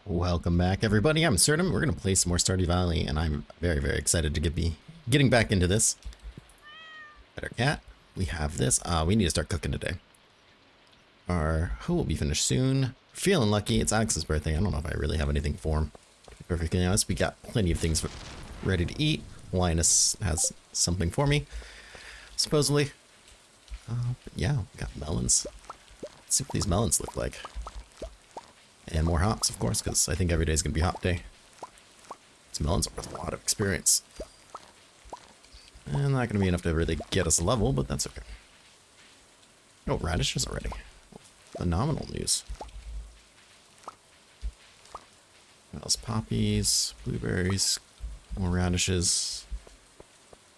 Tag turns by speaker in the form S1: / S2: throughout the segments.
S1: Welcome back, everybody. I'm Absurdum. We're going to play some more Stardew Valley, and I'm very, very excited to be getting back into this. Got our cat. We have this. We need to start cooking today. Our hoe will be finished soon. Feeling lucky. It's Alex's birthday. I don't know if I really have anything for him. To be perfectly honest, we got plenty of things ready to eat. Linus has something for me, supposedly. But yeah, we got melons. Let's see what these melons look like. And more hops, of course, because I think every day is going to be hop day. These melons are worth a lot of experience. And not going to be enough to really get us a level, but that's okay. Oh, radishes already. Phenomenal news. What else? Poppies, blueberries, more radishes.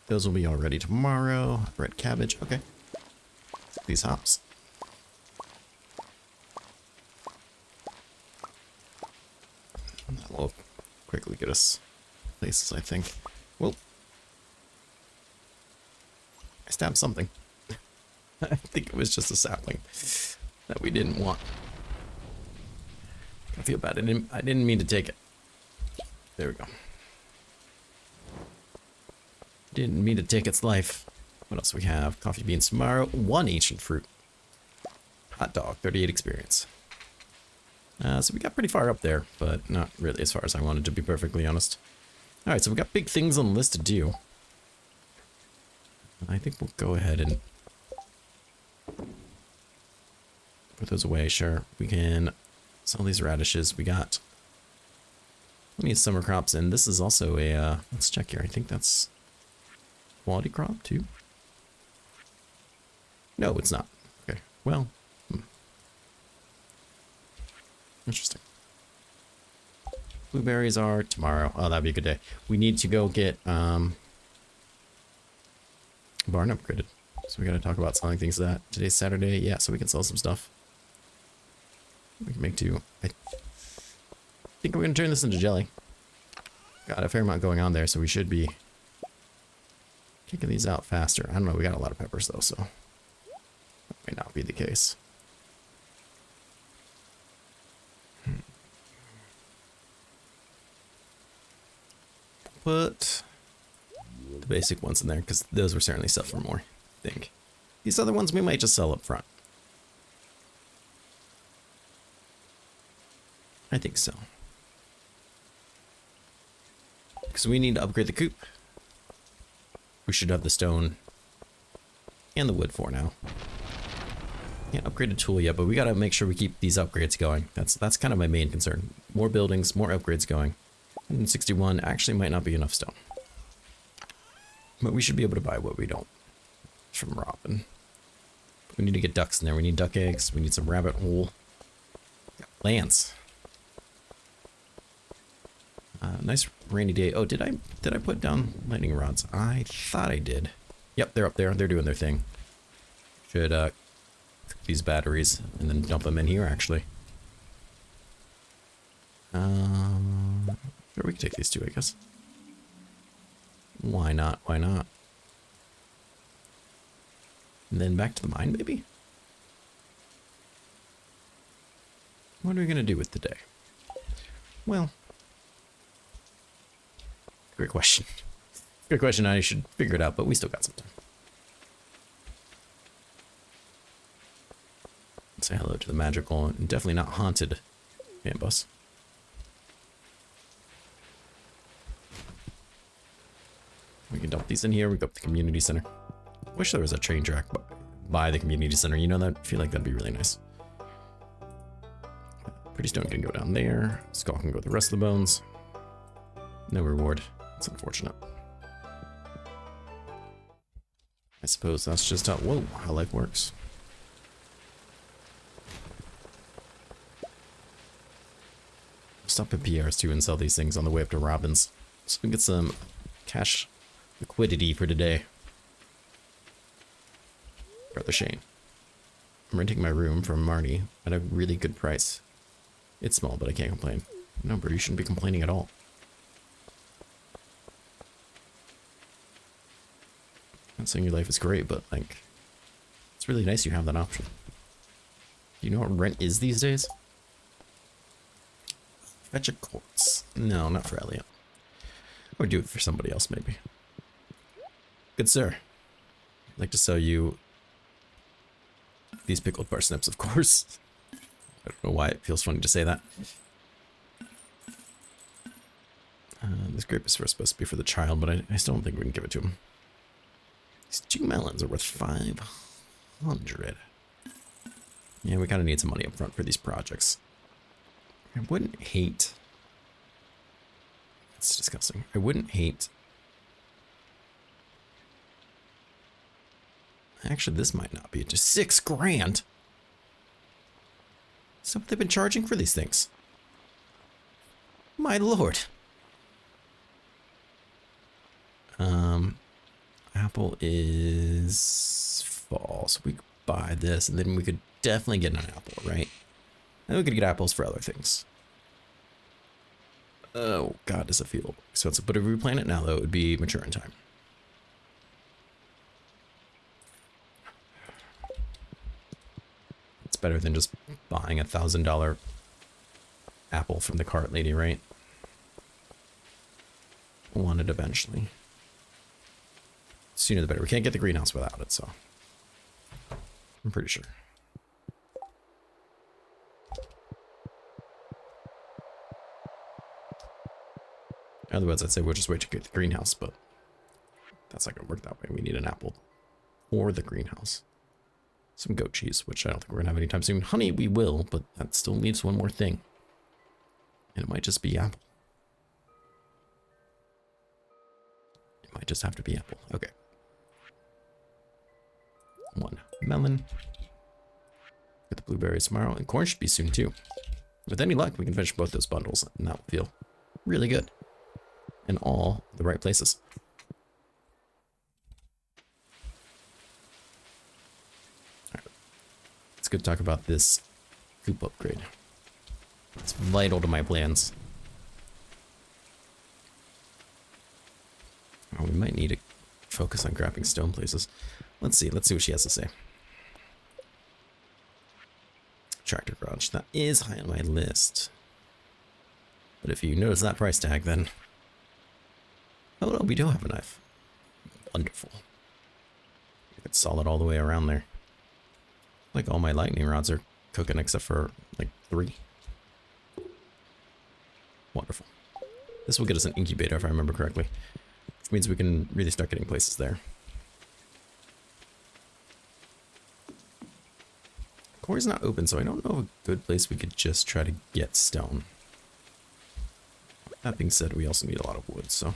S1: Those will be all ready tomorrow. Red cabbage, okay. These hops. That will quickly get us places, I think. Whoa. I stabbed something. I think it was just a sapling that we didn't want. I feel bad. I didn't mean to take it. There we go. Didn't mean to take its life. What else do we have? Coffee beans tomorrow. 1 ancient fruit. Hot dog. 38 experience. So we got pretty far up there, but not really as far as I wanted, to be perfectly honest. Alright, so we got big things on the list to do. I think we'll go ahead and put those away, sure. We can sell these radishes. We got plenty of summer crops, and this is also a, let's check here. I think that's quality crop, too. No, it's not. Okay, well. Interesting. Blueberries are tomorrow. Oh, that'd be a good day. We need to go get barn upgraded. So we gotta talk about selling things to that. Today's Saturday, yeah, so we can sell some stuff. We can make do. I think we're gonna turn this into jelly. Got a fair amount going on there, so we should be kicking these out faster. I don't know, we got a lot of peppers though, so that may not be the case. Put the basic ones in there, because those were certainly sell for more, I think. These other ones we might just sell up front. I think so. Because we need to upgrade the coop. We should have the stone and the wood for now. Can't upgrade a tool yet, but we gotta make sure we keep these upgrades going. That's kind of my main concern. More buildings, more upgrades going. 161 actually might not be enough stone. But we should be able to buy what we don't from Robin. We need to get ducks in there. We need duck eggs. We need some rabbit hole. Lance. Nice rainy day. Oh, did I put down lightning rods? I thought I did. Yep, they're up there. They're doing their thing. Should cook these batteries and then dump them in here, actually. Sure, we can take these two, I guess. Why not? Why not? And then back to the mine, maybe? What are we gonna do with the day? Well, great question. Great question. I should figure it out, but we still got some time. Say hello to the magical and definitely not haunted Ambus. We can dump these in here. We go up to the community center. Wish there was a train track by the community center. You know, that I feel like that'd be really nice. Pretty stone can go down there. Skull can go with the rest of the bones. No reward. It's unfortunate. I suppose that's just how life works. Stop at PRs too and sell these things on the way up to Robin's, so we can get some cash liquidity for today. Brother Shane. I'm renting my room from Marty at a really good price. It's small, but I can't complain. No, bro, you shouldn't be complaining at all. Not saying your life is great, but like, it's really nice you have that option. Do you know what rent is these days? Fetch a quartz. No, not for Elliot. Or do it for somebody else, maybe. Good sir. I'd like to sell you these pickled parsnips, of course. I don't know why it feels funny to say that. This grape is supposed to be for the child, but I still don't think we can give it to him. These 2 melons are worth 500. Yeah, we kind of need some money up front for these projects. I wouldn't hate... It's disgusting. I wouldn't hate... Actually, this might not be. Just 6 grand. Is that what they've been charging for these things? My lord. Apple is fall, so we could buy this, and then we could definitely get an apple, right? And we could get apples for other things. Oh god, does it feel expensive? But if we plant it now, though, it would be mature in time. It's better than just buying a $1,000 apple from the cart lady, right? Want it eventually. Sooner the better. We can't get the greenhouse without it, so I'm pretty sure. Otherwise, I'd say we'll just wait to get the greenhouse, but that's not gonna work that way. We need an apple or the greenhouse. Some goat cheese, which I don't think we're gonna have anytime soon. Honey, we will, but that still leaves one more thing. And it might just be apple. It might just have to be apple. Okay. 1 melon. Get the blueberries tomorrow, and corn should be soon too. With any luck, we can finish both those bundles, and that will feel really good. In all the right places. Alright. Let's go talk about this coop upgrade. It's vital to my plans. Oh, we might need to focus on grabbing stone places. Let's see what she has to say. Tractor garage. That is high on my list. But if you notice that price tag, then... Oh no, we do have a knife. Wonderful. We could saw it all the way around there. Like all my lightning rods are cooking except for like 3. Wonderful. This will get us an incubator if I remember correctly. Which means we can really start getting places there. Quarry's not open, so I don't know of a good place we could just try to get stone. That being said, we also need a lot of wood, so...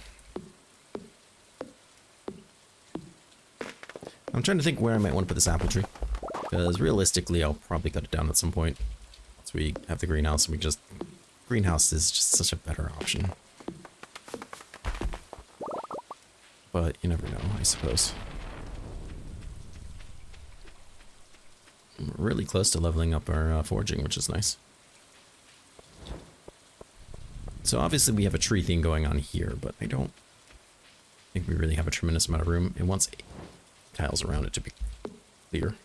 S1: I'm trying to think where I might want to put this apple tree. Because realistically, I'll probably cut it down at some point. Once we have the greenhouse, and we just... Greenhouse is just such a better option. But you never know, I suppose. We're really close to leveling up our foraging, which is nice. So obviously we have a tree thing going on here, but I don't think we really have a tremendous amount of room. It wants tiles around it to be clear.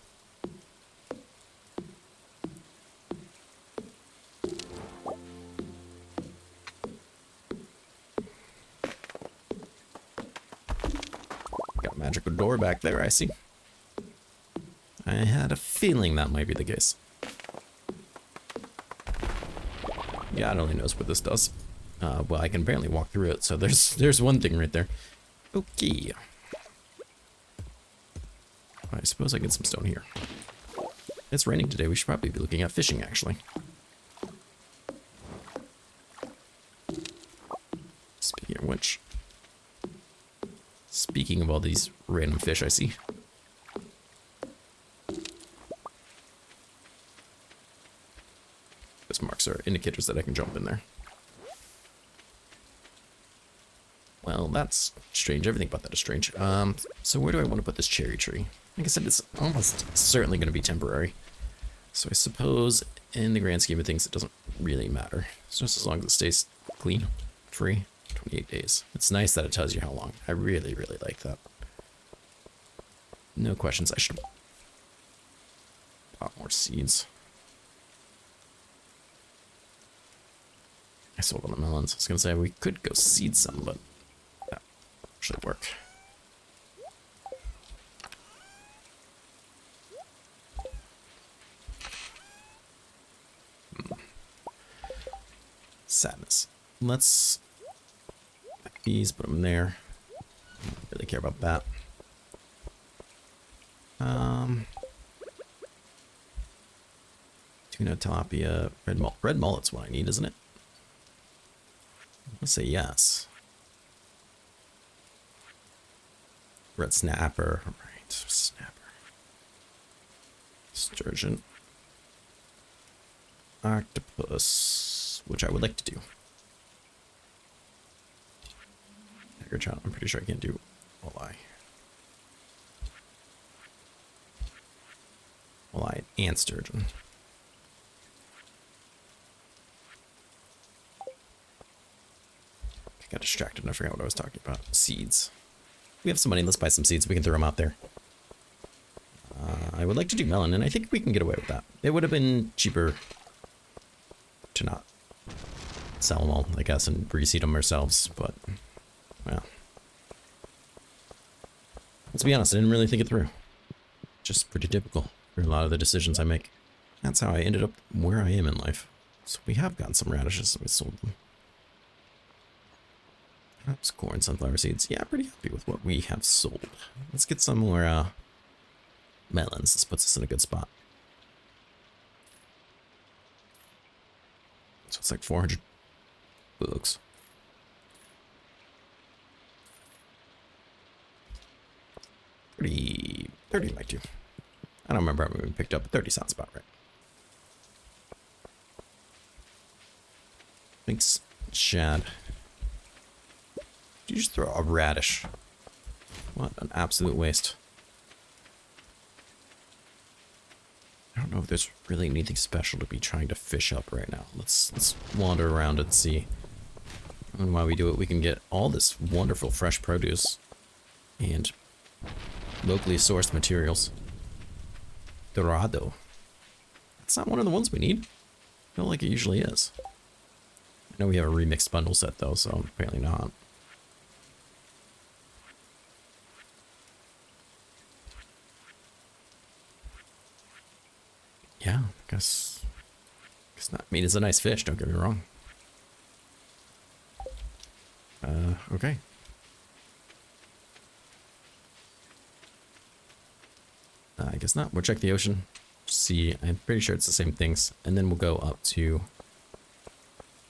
S1: Got a magical door back there, I see. I had a feeling that might be the case. God only knows what this does. Well, I can barely walk through it, so there's one thing right there. Okay. I suppose I get some stone here. It's raining today. We should probably be looking at fishing, actually. Speaking of which... Speaking of all these random fish I see... Those marks are indicators that I can jump in there. Well, that's strange. Everything about that is strange. So where do I want to put this cherry tree? Like I said, it's almost certainly going to be temporary. So I suppose in the grand scheme of things, it doesn't really matter. It's just as long as it stays clean, free, 28 days. It's nice that it tells you how long. I really, really like that. No questions. I should pop more seeds. I sold on the melons. I was gonna say we could go seed some, but that should work. Sadness. Let's these, put them there. Don't really care about that. Tuna, tilapia, red mullet. Red mullet's what I need, isn't it? Let's say yes. Red snapper. Right, snapper. Sturgeon. Octopus, which I would like to do. Tiger trout, I'm pretty sure I can't do walleye. Walleye and sturgeon. I got distracted and I forgot what I was talking about. Seeds. We have some money, let's buy some seeds. We can throw them out there. I would like to do melon, and I think we can get away with that. It would have been cheaper to not sell them all, I guess, and reseed them ourselves, but, well. Let's be honest, I didn't really think it through. Just pretty typical for a lot of the decisions I make. That's how I ended up where I am in life. So we have gotten some radishes, so we sold them. Perhaps corn, sunflower seeds. Yeah, pretty happy with what we have sold. Let's get some more melons. This puts us in a good spot. So it's like 400 books. Pretty 30 might do. I don't remember how many we picked up, but 30 sounds about right. Thanks, Shad. Did you just throw a radish? What an absolute waste. I don't know if there's really anything special to be trying to fish up right now. Let's wander around and see. And while we do it, we can get all this wonderful fresh produce and locally sourced materials. Dorado. That's not one of the ones we need. I feel like it usually is. I know we have a remixed bundle set though, so apparently not. Yeah, guess not. I mean, it's a nice fish, don't get me wrong. Okay. I guess not. We'll check the ocean. See, I'm pretty sure it's the same things. And then we'll go up to...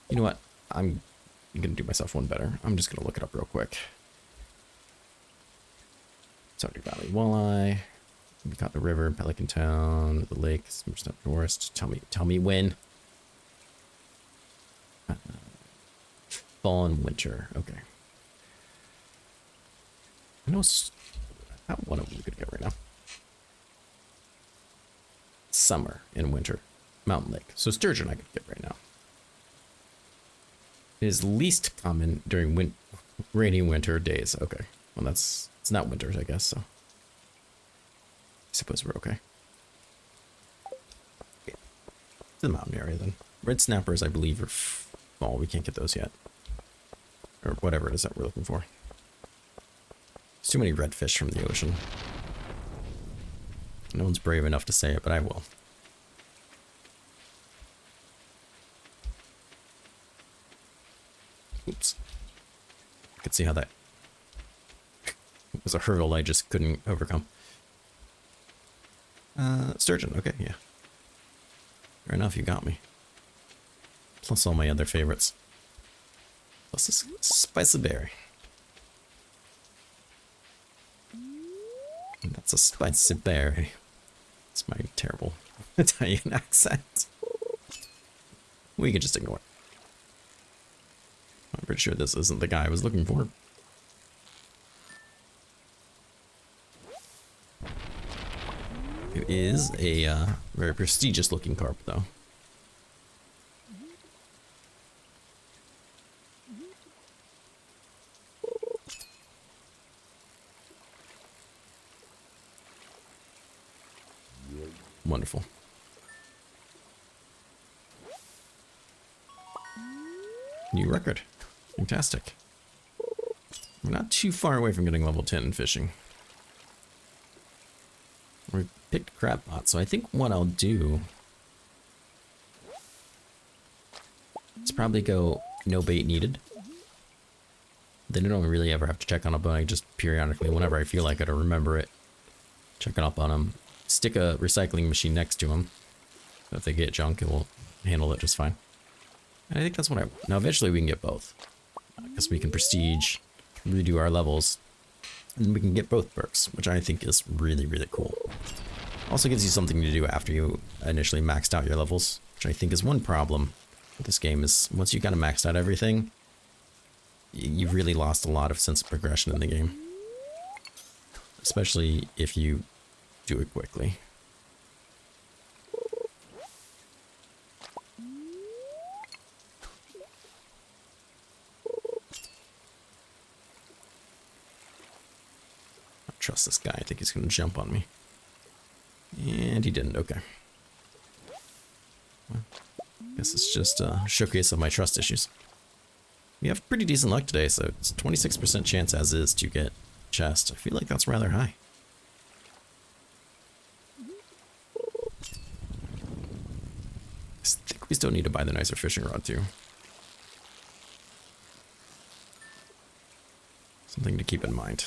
S1: You know what? I'm gonna do myself one better. I'm just gonna look it up real quick. Stardew Valley walleye. We got the river, Pelican Town, the lake, Summer's Not Forest. Tell me when. Fall and winter. Okay. I know one of them we could get right now. Summer and winter. Mountain Lake. So sturgeon I could get right now. It is least common during rainy winter days. Okay. Well, it's not winter, I guess, so. I suppose we're okay. Okay. The mountain area then. Red snappers, I believe, are fall. We can't get those yet. Or whatever it is that we're looking for. There's too many redfish from the ocean. No one's brave enough to say it, but I will. Oops. I could see how that was a hurdle I just couldn't overcome. Sturgeon, okay, yeah. Fair enough, you got me. Plus all my other favorites. Plus this spicy berry. And that's a spicy berry. It's my terrible Italian accent. We could just ignore it. I'm pretty sure this isn't the guy I was looking for. It is a very prestigious looking carp, though. Wonderful. New record. Fantastic. We're not too far away from getting level 10 in fishing. We picked crab pot, so I think what I'll do is probably go no bait needed. Then I don't really ever have to check on a bone. I just periodically, whenever I feel like it or remember it, check it up on them. Stick a recycling machine next to them. So if they get junk, it will handle it just fine. And I think that's what I want. Now eventually we can get both. Because we can prestige, redo our levels, and we can get both perks, which I think is really, really cool. Also gives you something to do after you initially maxed out your levels, which I think is one problem with this game is once you kind of maxed out everything, you really lost a lot of sense of progression in the game. Especially if you do it quickly. I don't trust this guy. I think he's going to jump on me. And he didn't. Okay. Well, I guess it's just a showcase of my trust issues. We have pretty decent luck today, so it's 26% chance as is to get chest. I feel like that's rather high. I think we still need to buy the nicer fishing rod too. Something to keep in mind.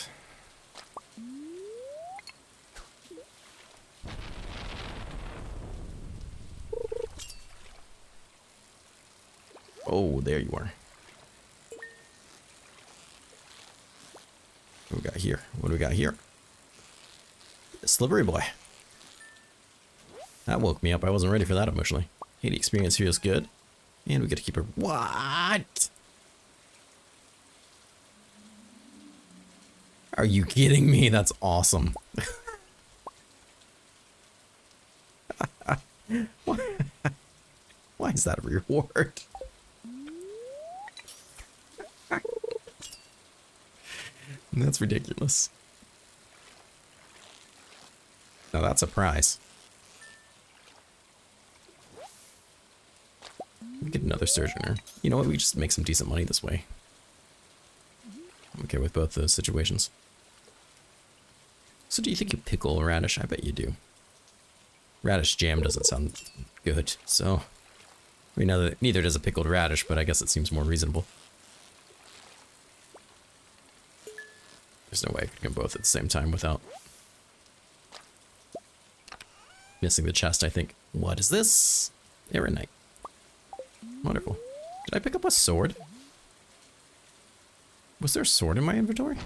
S1: Oh, there you are. What do we got here? What do we got here? A slippery boy. That woke me up. I wasn't ready for that emotionally. Hey, the experience feels good. And we get to keep her. What? Are you kidding me? That's awesome. Why is that a reward? That's ridiculous. Now that's a prize. We get another surgeoner. You know what? We just make some decent money this way. I'm okay with both those situations. So do you think you pickle radish? I bet you do. Radish jam doesn't sound good, so... I mean, neither does a pickled radish, but I guess it seems more reasonable. There's no way I could get both at the same time without missing the chest, I think. What is this? Aeronite. Wonderful. Did I pick up a sword? Was there a sword in my inventory?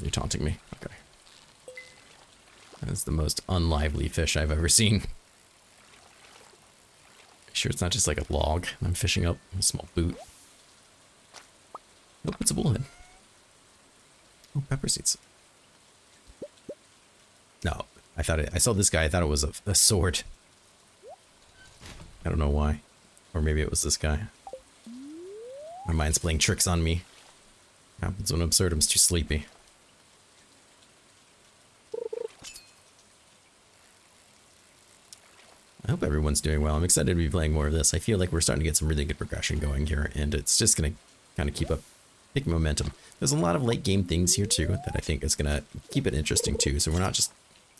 S1: You're taunting me. Okay. That's the most unlively fish I've ever seen. Sure it's not just like a log I'm fishing up. A small boot. Nope, it's a bullhead. Oh, pepper seeds. No, I saw this guy, I thought it was a sword. I don't know why. Or maybe it was this guy. My mind's playing tricks on me. Happens when Absurdum's too sleepy. I hope everyone's doing well. I'm excited to be playing more of this. I feel like we're starting to get some really good progression going here, and it's just going to kind of keep up big momentum. There's a lot of late game things here too that I think is going to keep it interesting too, so we're not just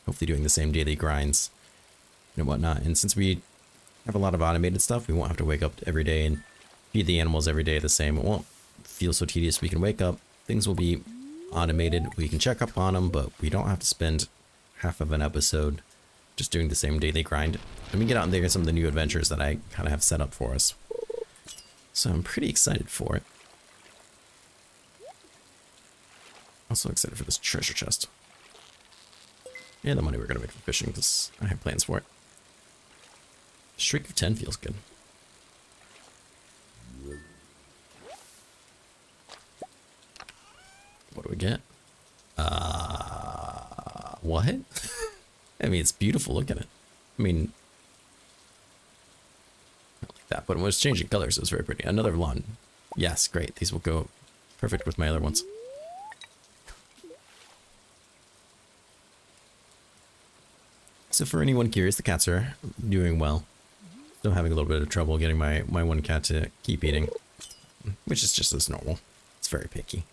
S1: hopefully doing the same daily grinds and whatnot. And since we have a lot of automated stuff, we won't have to wake up every day and feed the animals every day the same. It won't feel so tedious. We can wake up, things will be automated, we can check up on them, but we don't have to spend half of an episode just doing the same daily grind. And we get out and get some of the new adventures that I kind of have set up for us. So I'm pretty excited for it. Also excited for this treasure chest. And the money we're going to make from fishing, because I have plans for it. Streak of 10 feels good. What do we get? What? I mean, it's beautiful. Look at it. I mean, not like that, but it was changing colors. It was very pretty. Another lawn. Yes, great. These will go Perfect with my other ones. So for anyone curious, the cats are doing well. Still having a little bit of trouble getting my one cat to keep eating, which is just as normal. It's very picky.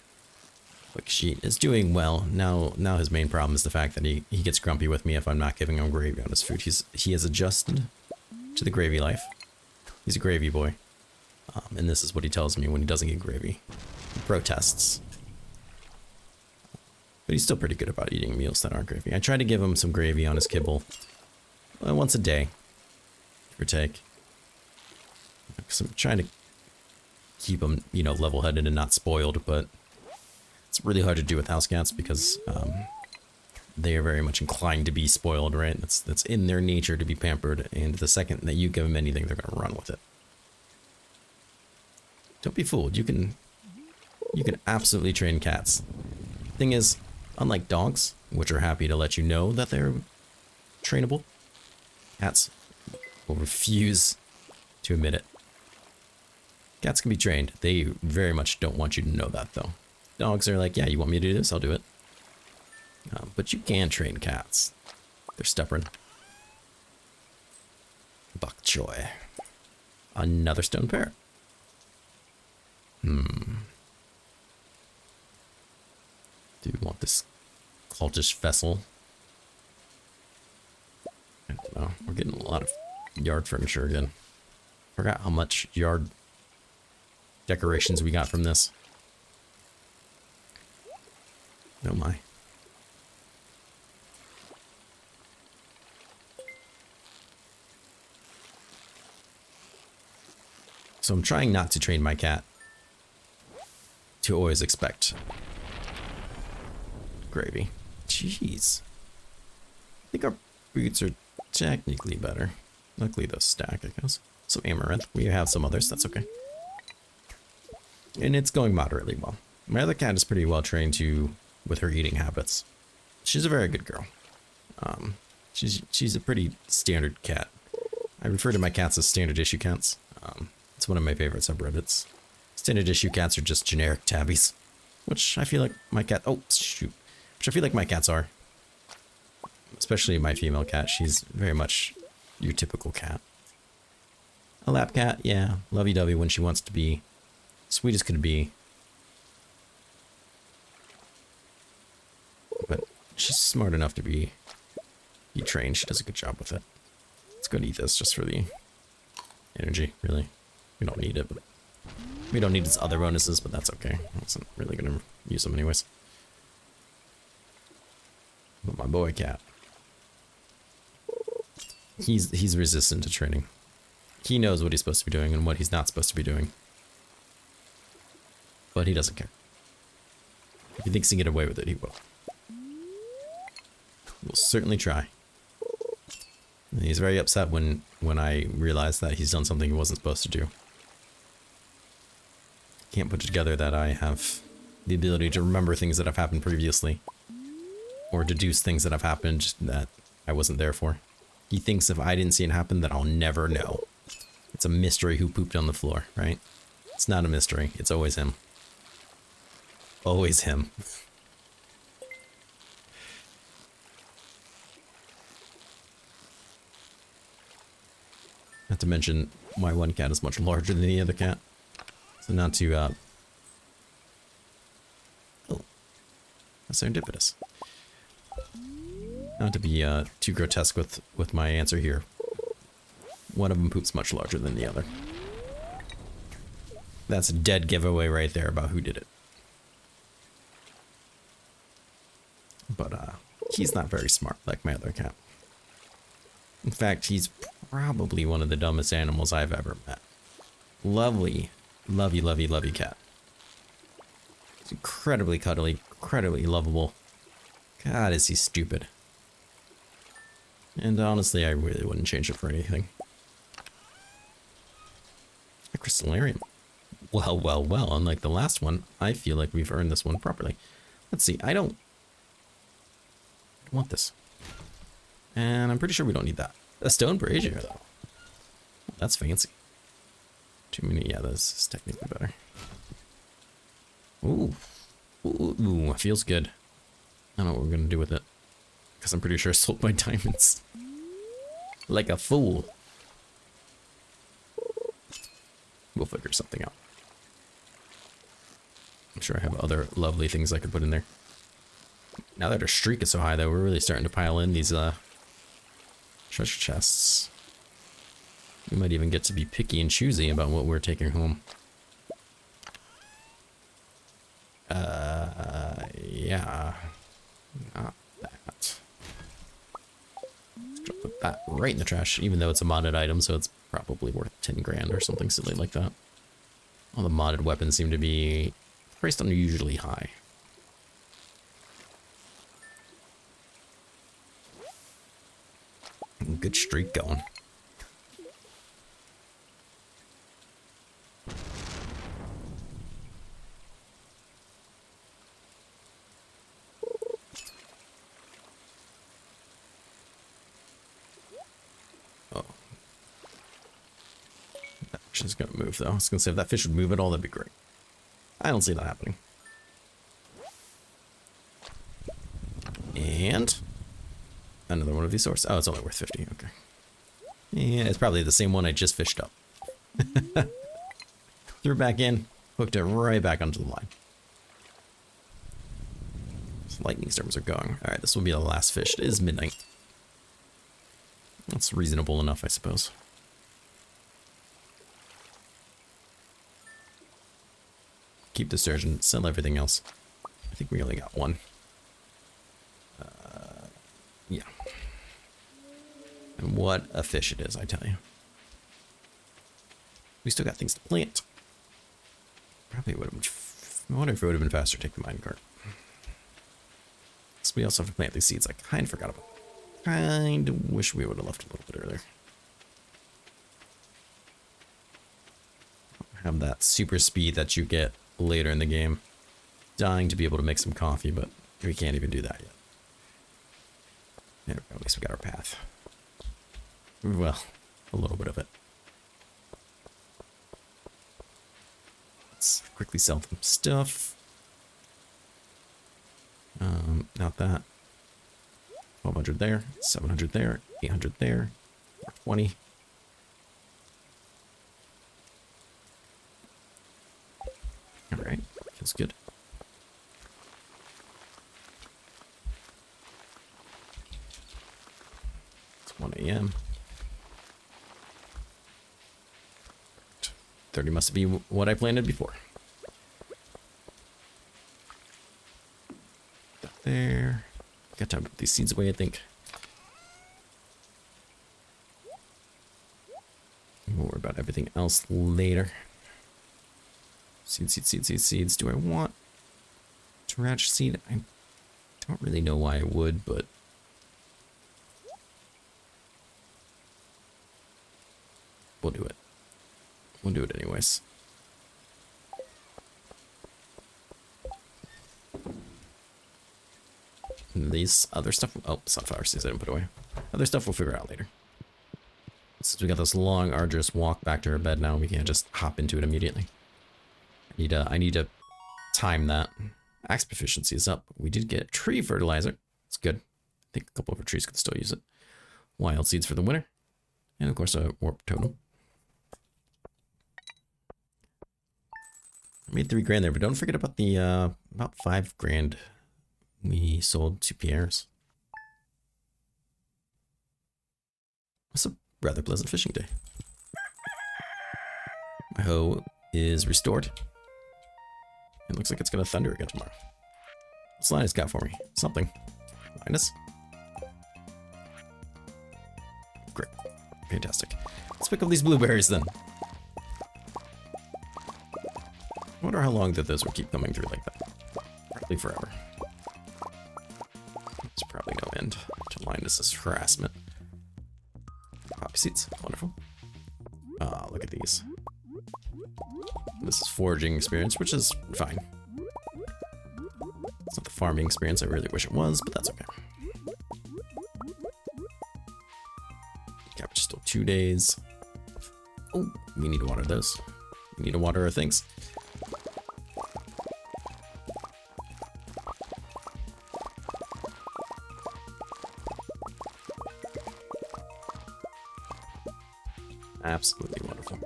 S1: But she is doing well. Now his main problem is the fact that he gets grumpy with me if I'm not giving him gravy on his food. He has adjusted to the gravy life. He's a gravy boy. And this is what he tells me when he doesn't get gravy. He protests. But he's still pretty good about eating meals that aren't gravy. I try to give him some gravy on his kibble once a day, give or take. Because I'm trying to keep him, you know, level-headed and not spoiled, but it's really hard to do with house cats because they are very much inclined to be spoiled, right? That's in their nature to be pampered, and the second that you give them anything, they're going to run with it. Don't be fooled. You can absolutely train cats. Thing is, unlike dogs, which are happy to let you know that they're trainable, cats will refuse to admit it. Cats can be trained. They very much don't want you to know that, though. Dogs are like, yeah, you want me to do this? I'll do it. But you can train cats. They're stubborn. Bok choy. Another stone parrot. Do we want this cultish vessel? I don't know. We're getting a lot of yard furniture again. Forgot how much yard decorations we got from this. Oh my. So I'm trying not to train my cat to always expect gravy. Jeez. I think our boots are technically better. Luckily those stack, I guess. So amaranth. We have some others, that's okay. And it's going moderately well. My other cat is pretty well trained with her eating habits. She's a very good girl. She's a pretty standard cat. I refer to my cats as standard issue cats. It's one of my favorite subreddits. Standard issue cats are just generic tabbies, which I feel like my cat. Oh shoot! Which I feel like my cats are. Especially my female cat. She's very much your typical cat. A lap cat, yeah, lovey-dovey when she wants to be, sweet as could be. But she's smart enough to be trained. She does a good job with it. Let's go and eat this just for the energy, really. We don't need it, but we don't need its other bonuses, but that's okay. I wasn't really gonna use them anyways. But my boy cat, he's resistant to training. He knows what he's supposed to be doing and what he's not supposed to be doing, but he doesn't care. If he thinks he can get away with it, he will. We'll certainly try. And he's very upset when I realize that he's done something he wasn't supposed to do. Can't put together that I have the ability to remember things that have happened previously, or deduce things that have happened that I wasn't there for. He thinks if I didn't see it happen, that I'll never know. It's a mystery who pooped on the floor, right? It's not a mystery. It's always him. Always him. Not to mention, my one cat is much larger than the other cat. So not to, oh, that's serendipitous. Not to be too grotesque with my answer here. One of them poops much larger than the other. That's a dead giveaway right there about who did it. But he's not very smart like my other cat. In fact, he's probably one of the dumbest animals I've ever met. Lovely, lovey cat. He's incredibly cuddly, incredibly lovable. God, is he stupid. And honestly, I really wouldn't change it for anything. A crystallarium. Well, unlike the last one, I feel like we've earned this one properly. Let's see, I don't want this. And I'm pretty sure we don't need that. A stone brazier, though. That's fancy. Too many, yeah, this is technically better. Ooh. Ooh, feels good. I don't know what we're gonna do with it. Because I'm pretty sure I sold my diamonds. Like a fool. We'll figure something out. I'm sure I have other lovely things I could put in there. Now that our streak is so high, though, we're really starting to pile in these treasure chests. We might even get to be picky and choosy about what we're taking home. Yeah. Not that. Let's put that right in the trash, even though it's a modded item, so it's probably worth 10 grand or something silly like that. All the modded weapons seem to be priced unusually high. Good streak going. Oh. That fish is gonna move though. I was gonna say if that fish would move at all, that'd be great. I don't see that happening. And another one of these sources. Oh, it's only worth 50. Okay. Yeah, it's probably the same one I just fished up. Threw it back in, hooked it right back onto the line. So lightning storms are going. Alright, this will be the last fish. It is midnight. That's reasonable enough, I suppose. Keep the sturgeon, sell everything else. I think we only got one. Yeah. And what a fish it is, I tell you. We still got things to plant. Probably would have been... I wonder if it would have been faster to take the minecart. So we also have to plant these seeds. I kind of forgot about. Kind of wish we would have left a little bit earlier. Have that super speed that you get later in the game. Dying to be able to make some coffee, but we can't even do that yet. There we go, at least we got our path. Well, a little bit of it. Let's quickly sell some stuff. Not that. 1200 there, 700 there, 800 there, 420. Alright, feels good. It's 1 AM. 30 must be what I planted before. That there. Got time to put these seeds away, I think. We'll worry about everything else later. Seeds. Do I want trash seed? I don't really know why I would, but we'll do it. We'll do it anyways. And these other stuff, oh, sunflower seeds I didn't put away. Other stuff we'll figure out later. Since we got this long, arduous walk back to our bed now, we can't just hop into it immediately. I need to time that. Axe proficiency is up. We did get tree fertilizer. It's good. I think a couple of our trees could still use it. Wild seeds for the winter. And of course a warp totem. I made 3 grand there, but don't forget about the about 5 grand we sold to Pierre's. It's a rather pleasant fishing day. My hoe is restored. It looks like it's gonna thunder again tomorrow. What's Linus got for me? Something. Linus? Great. Fantastic. Let's pick up these blueberries then. I wonder how long that those will keep coming through like that. Probably forever. There's probably no end to Linus's harassment. Poppy seeds. Wonderful. Ah, look at these. This is foraging experience, which is fine. It's not the farming experience I really wish it was, but that's okay. Cabbage still 2 days. Oh, we need to water those. We need to water our things. Absolutely wonderful.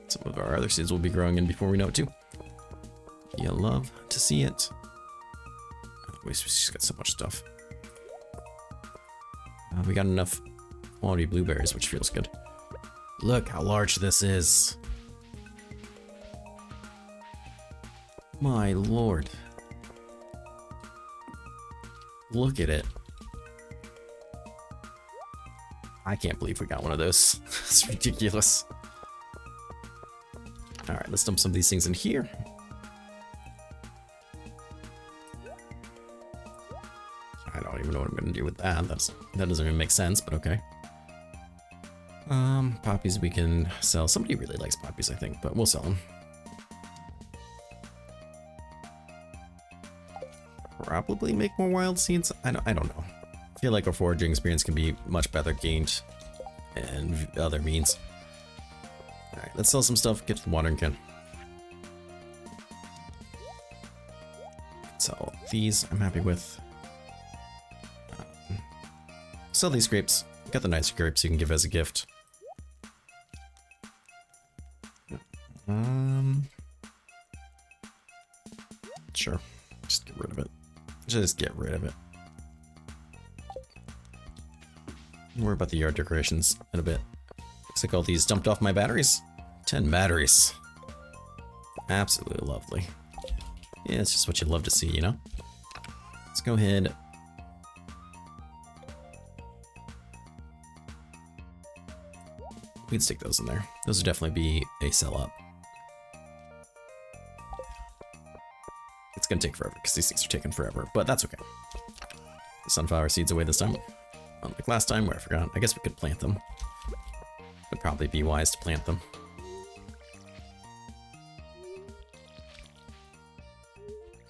S1: Some of our other seeds will be growing in before we know it too. You'll love to see it. We just got so much stuff. We got enough quality blueberries, which feels good. Look how large this is. My lord. Look at it. I can't believe we got one of those. It's ridiculous. Alright, let's dump some of these things in here. I don't even know what I'm gonna do with that. That doesn't even make sense, but okay. Poppies we can sell. Somebody really likes poppies, I think, but we'll sell them. Probably make more wild seeds. I don't know. I feel like our foraging experience can be much better gained and other means. Alright, let's sell some stuff, get to the watering can. Sell these, I'm happy with. Sell these grapes. Got the nicer grapes you can give as a gift. Sure. Just get rid of it. Just get rid of it. Don't worry about the yard decorations in a bit. Looks like all these dumped off my batteries. 10 batteries. Absolutely lovely. Yeah, it's just what you love to see, you know? Let's go ahead. We can stick those in there. Those would definitely be a sell up. It's gonna take forever because these things are taking forever, but that's okay. The sunflower seeds away this time. Unlike last time where I forgot. I guess we could plant them. Would probably be wise to plant them.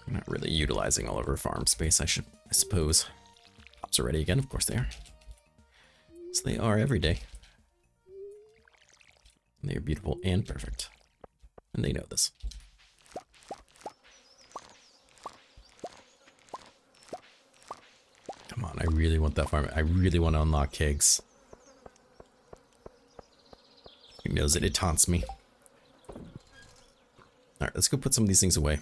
S1: We're not really utilizing all of our farm space, I suppose. Hops are ready again, of course they are. So they are every day. And they are beautiful and perfect. And they know this. Come on, I really want that farm. I really want to unlock kegs. He knows it. It taunts me. Alright, let's go put some of these things away.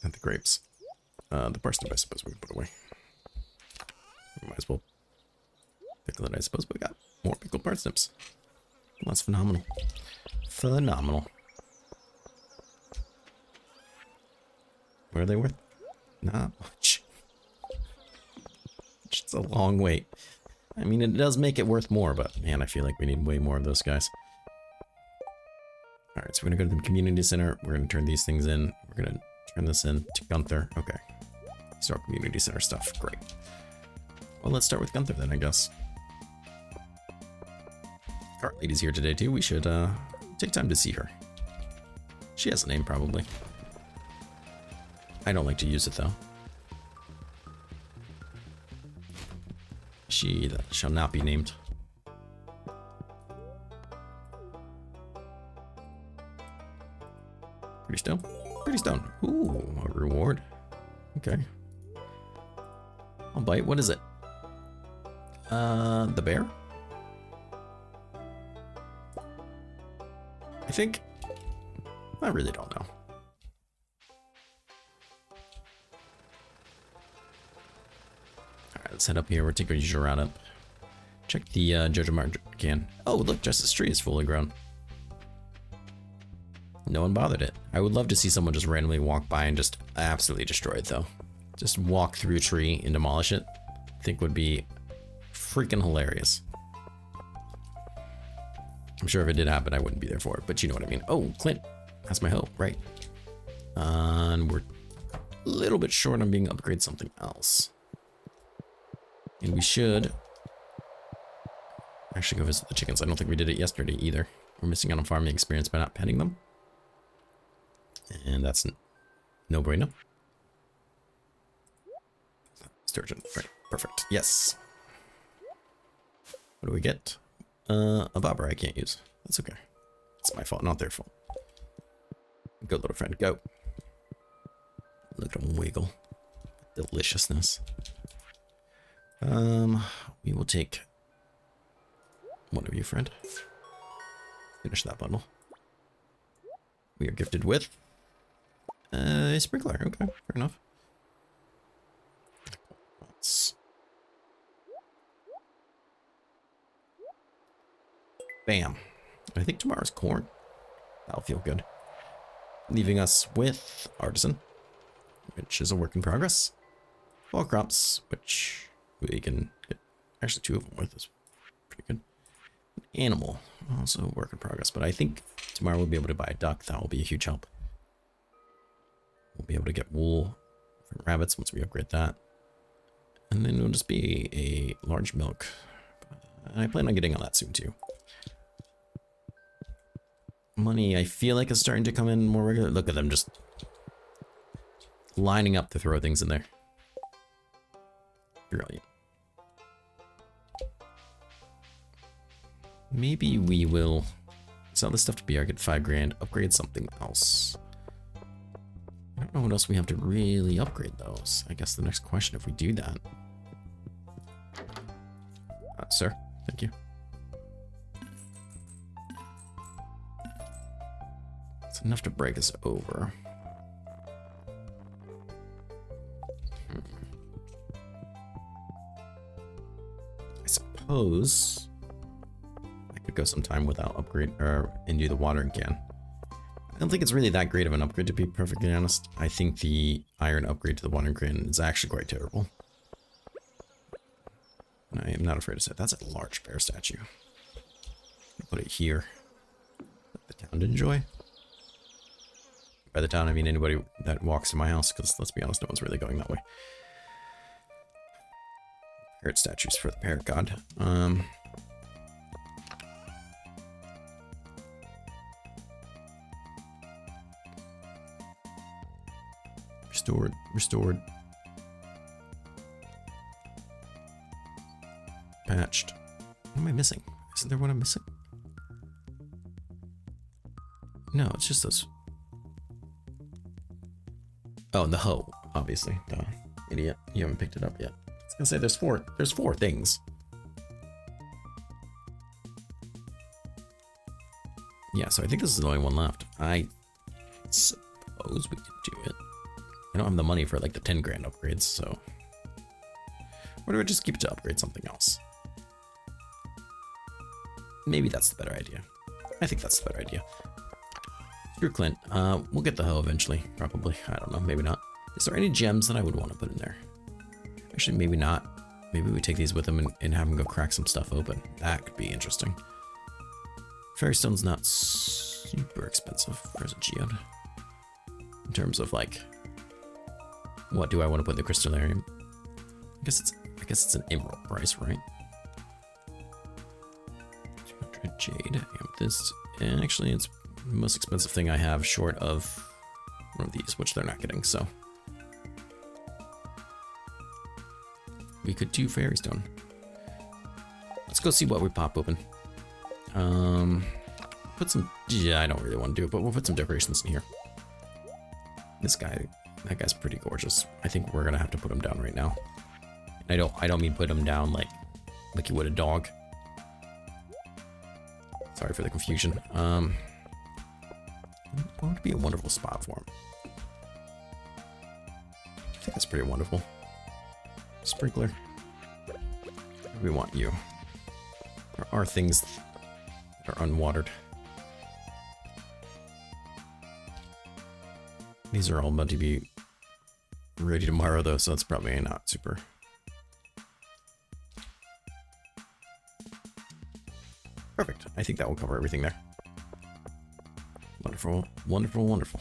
S1: And the grapes. The parsnip, I suppose we can put away. We might as well pickle it, I suppose. We got more pickled parsnips. Well, that's phenomenal. Phenomenal. What are they worth? Not much. It's a long wait. I mean, it does make it worth more, but man, I feel like we need way more of those guys. Alright, so we're gonna go to the community center. We're gonna turn these things in. We're gonna turn this in to Gunther. Okay. Start community center stuff. Great. Well, let's start with Gunther then, I guess. Cart lady's here today too. We should take time to see her. She has a name, probably. I don't like to use it though. She that shall not be named. Pretty stone? Pretty stone. Ooh, a reward. Okay. I'll bite. What is it? The bear? I think. I really don't know. Alright, let's head up here. We're taking a usual route up. Check the Jojo Mart can. Oh, look, Justice Tree is fully grown. No one bothered it. I would love to see someone just randomly walk by and just absolutely destroy it, though. Just walk through a tree and demolish it. I think would be freaking hilarious. I'm sure if it did happen, I wouldn't be there for it, but you know what I mean. Oh, Clint. That's my hope, right? And we're a little bit short on being upgrade something else. And we should actually go visit the chickens. I don't think we did it yesterday either. We're missing out on farming experience by not petting them. And that's no bueno. Sturgeon. Right. Perfect. Yes. What do we get? A bobber I can't use. That's okay. It's my fault, not their fault. Go, little friend, go. Look at him wiggle. Deliciousness. We will take one of you, friend. Finish that bundle. We are gifted with a sprinkler. Okay, fair enough. Bam. I think tomorrow's corn. That'll feel good. Leaving us with artisan, which is a work in progress. Fall crops, which we can get actually 2 of them with, is pretty good. Animal, also a work in progress, but I think tomorrow we'll be able to buy a duck. That will be a huge help. We'll be able to get wool from rabbits once we upgrade that. And then it'll just be a large milk. I plan on getting on that soon too. Money, I feel like is starting to come in more regular. Look at them just lining up to throw things in there. Brilliant. Maybe we will sell this stuff to BR, get 5 grand, upgrade something else. I don't know what else we have to really upgrade those. I guess the next question, if we do that. Sir, thank you. It's enough to break us over. I suppose I could go some time without upgrade and do the watering can. I don't think it's really that great of an upgrade, to be perfectly honest. I think the iron upgrade to the watering can is actually quite terrible. And I am not afraid to say that's a large bear statue. Put it here. Let the town to enjoy. By the town, I mean anybody that walks to my house, because let's be honest, no one's really going that way. Parrot statues for the parrot god. Restored. Patched. What am I missing? Isn't there one I'm missing? No, it's just this. Oh, and the hoe, obviously. Duh. Idiot. You haven't picked it up yet. I was gonna say there's four things. Yeah, so I think this is the only one left. I suppose we could do it. I don't have the money for like the 10 grand upgrades, so. Or do I just keep it to upgrade something else? Maybe that's the better idea. I think that's the better idea. Screw Clint. We'll get the hoe eventually, probably. I don't know, maybe not. Is there any gems that I would want to put in there? Actually, maybe not. Maybe we take these with him and have him go crack some stuff open. That could be interesting. Fairy stone's not super expensive. There's a geode. In terms of like, what do I want to put in the crystallarium? I guess it's an emerald price, right? 200 jade, amethyst, and actually it's the most expensive thing I have short of one of these, which they're not getting, so. We could do fairy stone. Let's go see what we pop open. Put some, yeah, I don't really want to do it, but we'll put some decorations in here. This guy, that guy's pretty gorgeous. I think we're gonna have to put him down right now. I don't mean put him down like you would a dog. Sorry for the confusion. What would be a wonderful spot for him? I think that's pretty wonderful. Sprinkler. We want you. There are things that are unwatered. These are all meant to be ready tomorrow though, so it's probably not super. Perfect. I think that will cover everything there. Wonderful, wonderful, wonderful.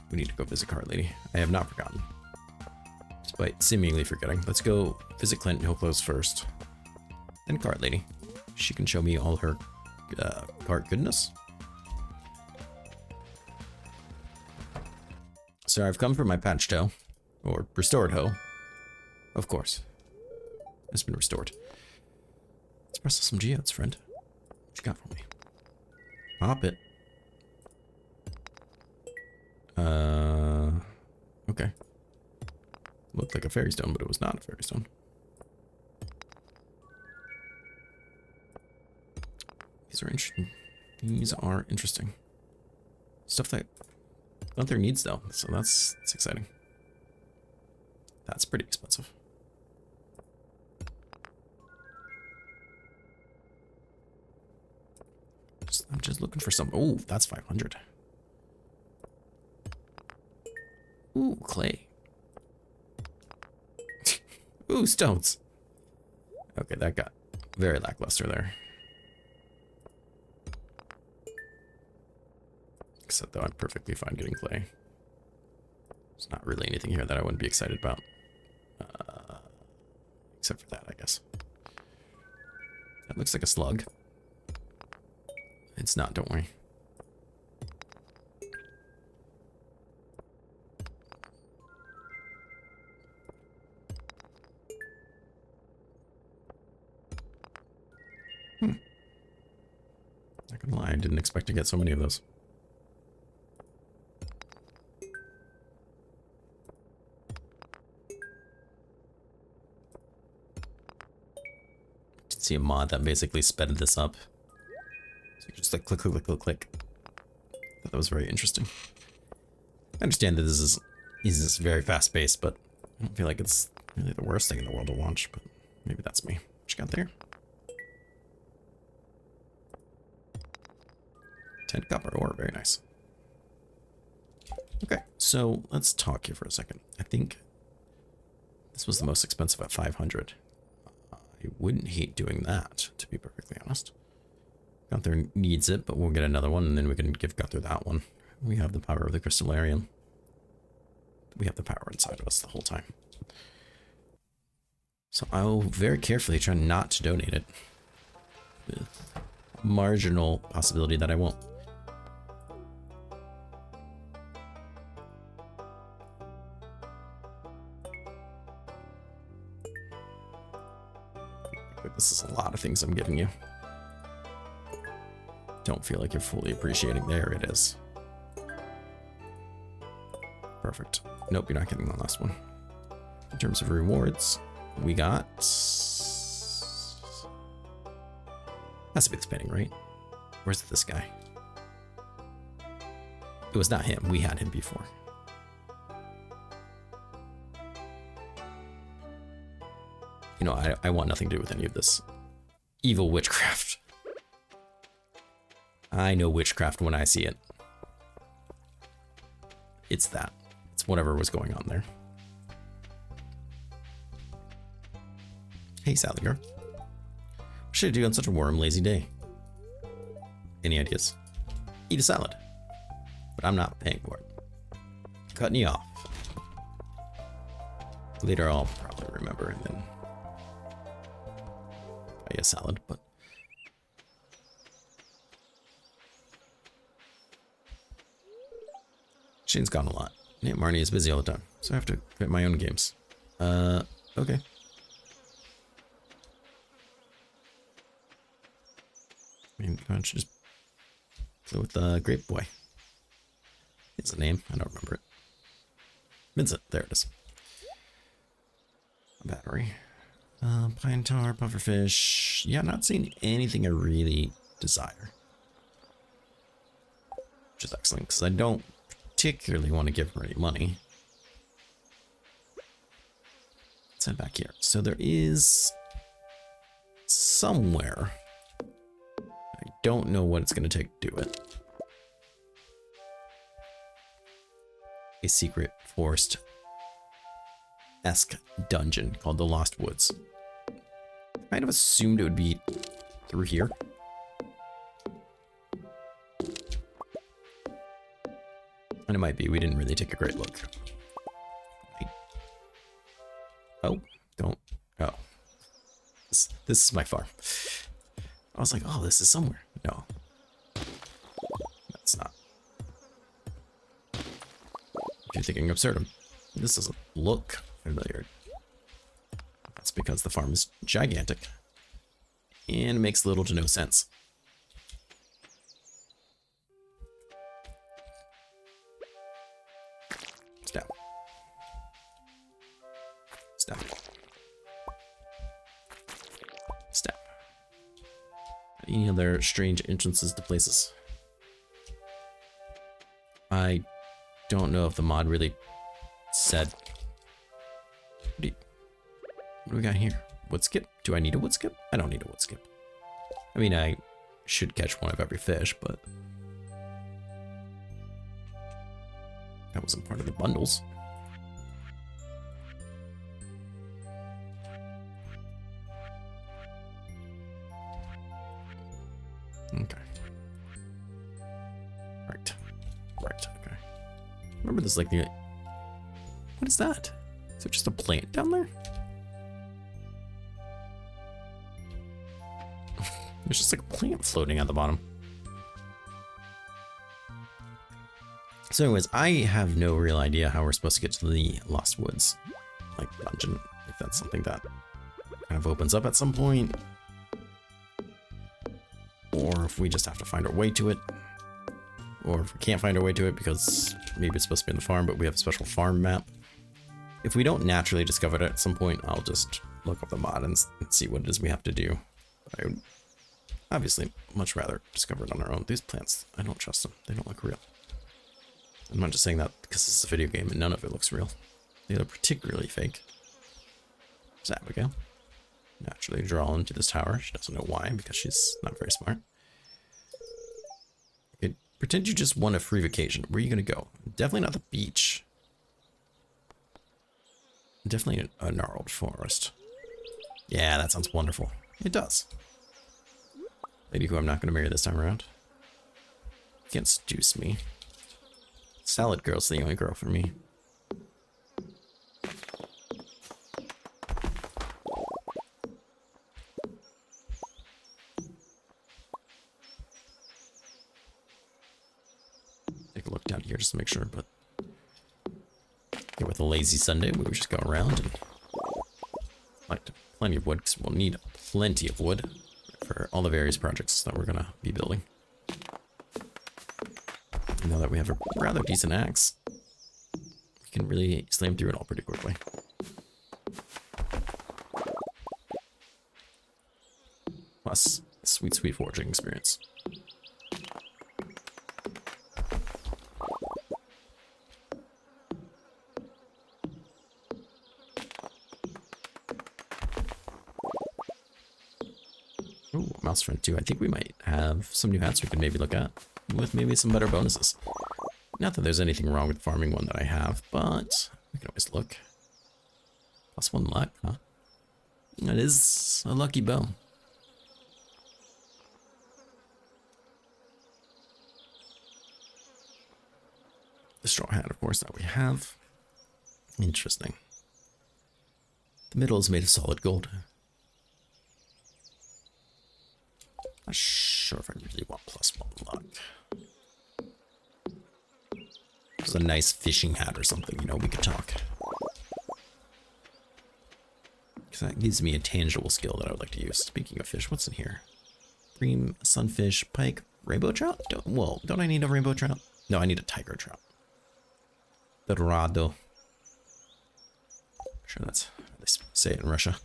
S1: We need to go visit Cart Lady. I have not forgotten. Despite seemingly forgetting. Let's go visit Clint. He'll close first. Then Cart Lady. She can show me all her cart goodness. So I've come for my patched hoe. Or restored hoe. Of course. It's been restored. Let's press some geodes, friend. What you got for me? Pop it. Okay. Looked like a fairy stone, but it was not a fairy stone. These are interesting. These are interesting. Stuff that Gunther needs though, so that's exciting. That's pretty expensive. I'm just looking for some. Oh, that's 500. Ooh, clay. Ooh, stones. Okay, that got very lackluster there. Except though I'm perfectly fine getting clay. There's not really anything here that I wouldn't be excited about. Except for that, I guess. That looks like a slug. It's not, don't worry. Not gonna lie, I didn't expect to get so many of those. Did see a mod that basically sped this up. So you just like click, click, click, click, click. I thought that was very interesting. I understand that this is very fast paced, but I don't feel like it's really the worst thing in the world to watch, but maybe that's me. What you got there? 10 copper ore, very nice. Okay, so let's talk here for a second. I think this was the most expensive at 500. I wouldn't hate doing that, to be perfectly honest. Gunther needs it, but we'll get another one, and then we can give Gunther that one. We have the power of the crystallarium. We have the power inside of us the whole time. So I'll very carefully try not to donate it. With marginal possibility that I won't. This is a lot of things I'm giving you. Don't feel like you're fully appreciating. There it is. Perfect. Nope, you're not getting the last one. In terms of rewards, we got... Has to be this painting, right? Where's this guy? It was not him. We had him before. You know, I want nothing to do with any of this evil witchcraft. I know witchcraft when I see it. It's that. It's whatever was going on there. Hey, Sally girl. What should I do on such a warm, lazy day? Any ideas? Eat a salad. But I'm not paying for it. Cutting you off. Later I'll probably remember and then buy a salad, but Shane's gone a lot. Aunt Marnie is busy all the time, so I have to create my own games. Okay. I mean, why don't you just play with the Grape Boy? It's a name. I don't remember it. Vincent. There it is. A battery. Pine tar, pufferfish. Yeah, not seeing anything I really desire. Which is excellent, because I don't particularly want to give her any money. Let's head back here. So there is somewhere. I don't know what it's going to take to do it. A secret forest-esque dungeon called the Lost Woods. I might have assumed it would be through here. And it might be. We didn't really take a great look. Oh, don't. Oh. This is my farm. I was like, oh, this is somewhere. No. That's not. If you're thinking Absurdum, this doesn't look familiar. That's because the farm is gigantic and makes little to no sense. Step. Step. Step. Any other strange entrances to places? I don't know if the mod really said. What do we got here? Wood skip? Do I need a wood skip? I don't need a wood skip. I mean, I should catch one of every fish, but that wasn't part of the bundles. Okay. Right. Right, okay. Remember this, like, the... What is that? Is there just a plant down there? There's just like a plant floating at the bottom. So anyways, I have no real idea how we're supposed to get to the Lost Woods, like, dungeon. If that's something that kind of opens up at some point. Or if we just have to find our way to it. Or if we can't find our way to it because maybe it's supposed to be in the farm, but we have a special farm map. If we don't naturally discover it at some point, I'll just look up the mod and see what it is we have to do. I would obviously much rather discover it on our own. These plants, I don't trust them. They don't look real. I'm not just saying that because this is a video game and none of it looks real. They look particularly fake. There's Abigail. Naturally drawn to this tower. She doesn't know why because she's not very smart. Okay, pretend you just won a free vacation. Where are you going to go? Definitely not the beach. Definitely a gnarled forest. Yeah, that sounds wonderful. It does. Lady who I'm not going to marry this time around. You can't seduce me. Salad girl's the only girl for me. Take a look down here just to make sure, but with a lazy Sunday, we would just go around and collect plenty of wood, because we'll need plenty of wood for all the various projects that we're going to be building. And now that we have a rather decent axe, we can really slam through it all pretty quickly. Plus, sweet, sweet foraging experience. Ooh, mouse friend too. I think we might have some new hats we could maybe look at with maybe some better bonuses. Not that there's anything wrong with farming one that I have, but we can always look. +1 luck, huh? That is a lucky bow. The straw hat, of course, that we have. Interesting. The middle is made of solid gold. Not sure if I really want +1 luck. It's a nice fishing hat or something, you know, we could talk. Because that gives me a tangible skill that I would like to use. Speaking of fish, what's in here? Bream, sunfish, pike, rainbow trout? Don't I need a rainbow trout? No, I need a tiger trout. Dorado. I'm sure that's how they say it in Russia.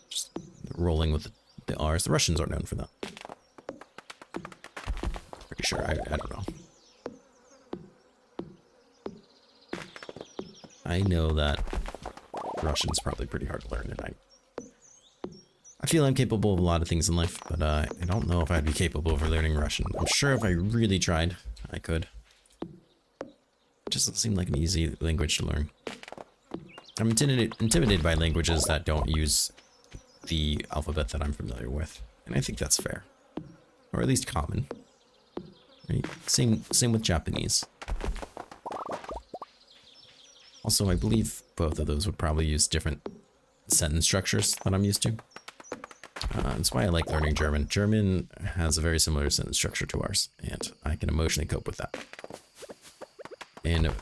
S1: Just rolling with the R's. The Russians are known for that. Pretty sure. I don't know. I know that Russian's probably pretty hard to learn, and I feel I'm capable of a lot of things in life, but I don't know if I'd be capable of learning Russian. I'm sure if I really tried, I could. It just doesn't seem like an easy language to learn. I'm intimidated by languages that don't use the alphabet that I'm familiar with, and I think that's fair, or at least common. Right? Same with Japanese. Also, I believe both of those would probably use different sentence structures that I'm used to. That's why I like learning German. German has a very similar sentence structure to ours, and I can emotionally cope with that. And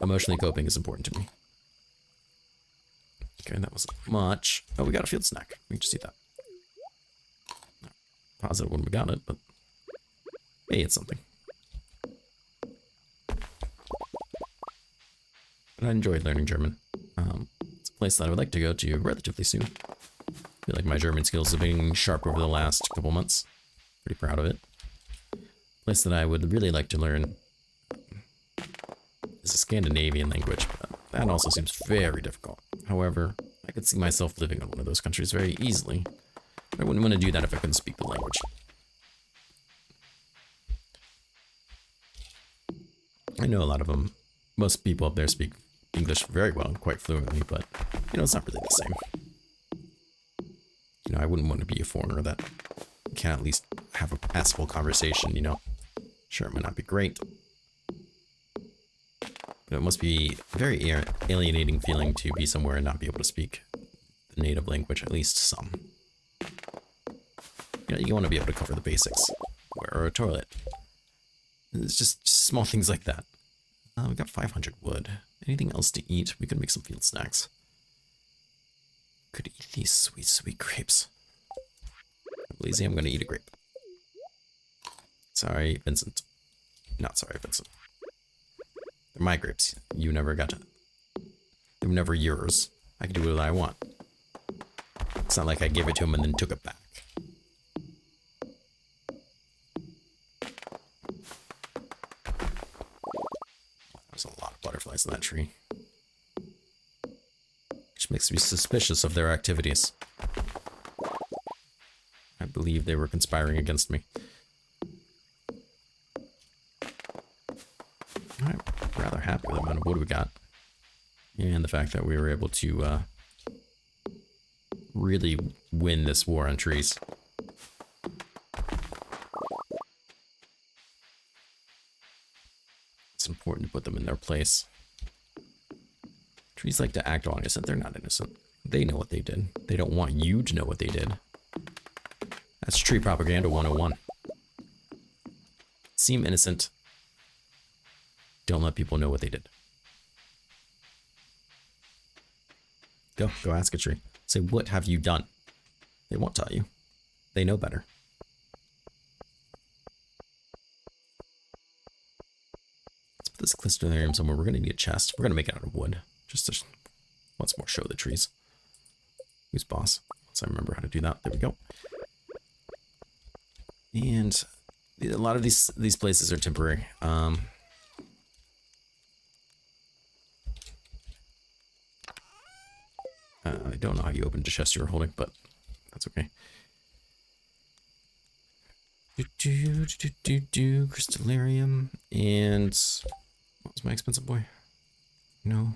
S1: emotionally coping is important to me. Okay, that wasn't much. Oh, we got a field snack. We can just see that. Not positive when we got it, but hey, it's something. But I enjoyed learning German. It's a place that I would like to go to relatively soon. feel like my German skills have been sharp over the last couple months. Pretty proud of it. Place that I would really like to learn is a Scandinavian language, but that also seems very difficult. However, I could see myself living in one of those countries very easily. I wouldn't want to do that if I couldn't speak the language. I know a lot of them. Most people up there speak English very well and quite fluently, but, you know, it's not really the same. You know, I wouldn't want to be a foreigner that can at least have a passable conversation, you know. Sure, it might not be great, but it must be a very alienating feeling to be somewhere and not be able to speak the native language, at least some. You know, you want to be able to cover the basics. Where a toilet. It's just small things like that. We got 500 wood. Anything else to eat? We could make some field snacks. Could eat these sweet, sweet grapes. I'm lazy, I'm gonna eat a grape. Sorry, Vincent. Not sorry, Vincent. They're my grapes. You never got to. They were never yours. I can do what I want. It's not like I gave it to him and then took it back. There's a lot of butterflies in that tree. Which makes me suspicious of their activities. I believe they were conspiring against me. I'm rather happy with the amount of wood we got. And the fact that we were able to really win this war on trees. It's important to put them in their place. Trees like to act all innocent. They're not innocent. They know what they did. They don't want you to know what they did. That's tree propaganda 101. Seem innocent. Don't let people know what they did. Go ask a tree. Say, what have you done? They won't tell you. They know better. Let's put this Clisterium somewhere. We're going to need a chest. We're going to make it out of wood. Just to once more show the trees. Who's boss? Once I remember how to do that. There we go. And a lot of these places are temporary. I don't know how you opened the chest you were holding, but that's okay. Crystallarium. And what was my expensive boy? No.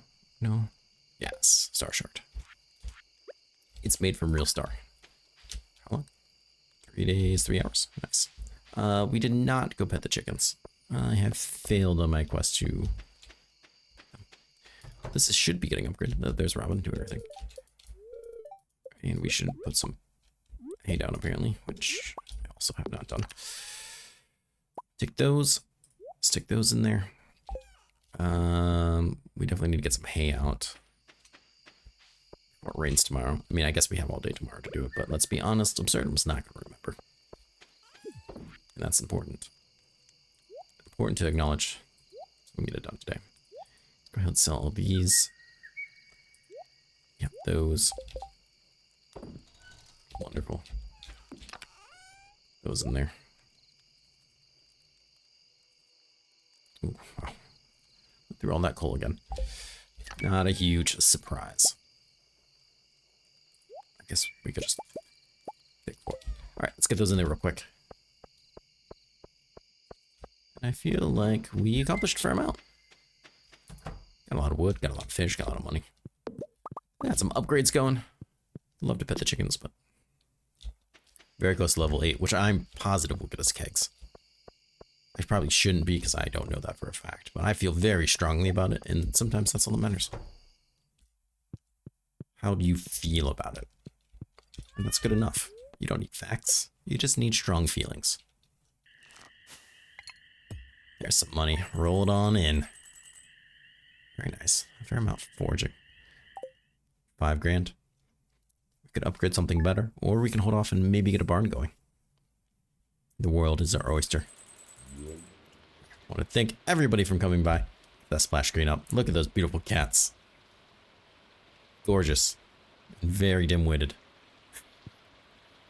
S1: Yes, Star Shard. It's made from real star. How long? 3 days, 3 hours. Nice. We did not go pet the chickens. I have failed on my quest to... This should be getting upgraded. There's Robin doing her thing. And we should put some hay down, apparently, which I also have not done. Take those. Stick those in there. We definitely need to get some hay out. Or it rains tomorrow. I mean, I guess we have all day tomorrow to do it, but let's be honest, Absurdum's not going to remember. And that's important. Important to acknowledge. So we can get it done today. Go ahead and sell all these. Yep, those. Wonderful. Those in there. Ooh, wow. Through all that coal again. Not a huge surprise. I guess we could just take 4. Alright, let's get those in there real quick. I feel like we accomplished a fair amount. Got a lot of wood, got a lot of fish, got a lot of money. Got some upgrades going. Love to pet the chickens, but very close to level 8, which I'm positive will get us kegs. I probably shouldn't be because I don't know that for a fact, but I feel very strongly about it, and sometimes that's all that matters. How do you feel about it? And that's good enough. You don't need facts. You just need strong feelings. There's some money. Roll it on in. Very nice. A fair amount for foraging. 5 grand. We could upgrade something better, or we can hold off and maybe get a barn going. The world is our oyster. I want to thank everybody for coming by. That splash screen up. Look at those beautiful cats. Gorgeous. And very dim-witted.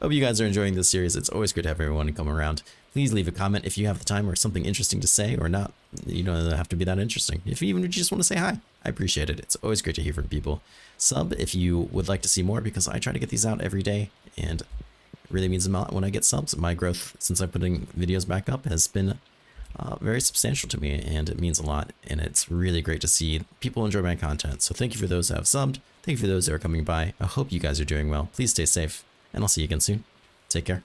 S1: Hope you guys are enjoying this series. It's always great to have everyone come around. Please leave a comment if you have the time or something interesting to say, or not. You don't have to be that interesting. If you even just want to say hi, I appreciate it. It's always great to hear from people. Sub if you would like to see more, because I try to get these out every day, and it really means a lot when I get subs. My growth since I'm putting videos back up has been very substantial to me, and it means a lot, and it's really great to see people enjoy my content. So thank you for those who have subbed. Thank you for those who are coming by. I hope you guys are doing well. Please stay safe, and I'll see you again soon. Take care.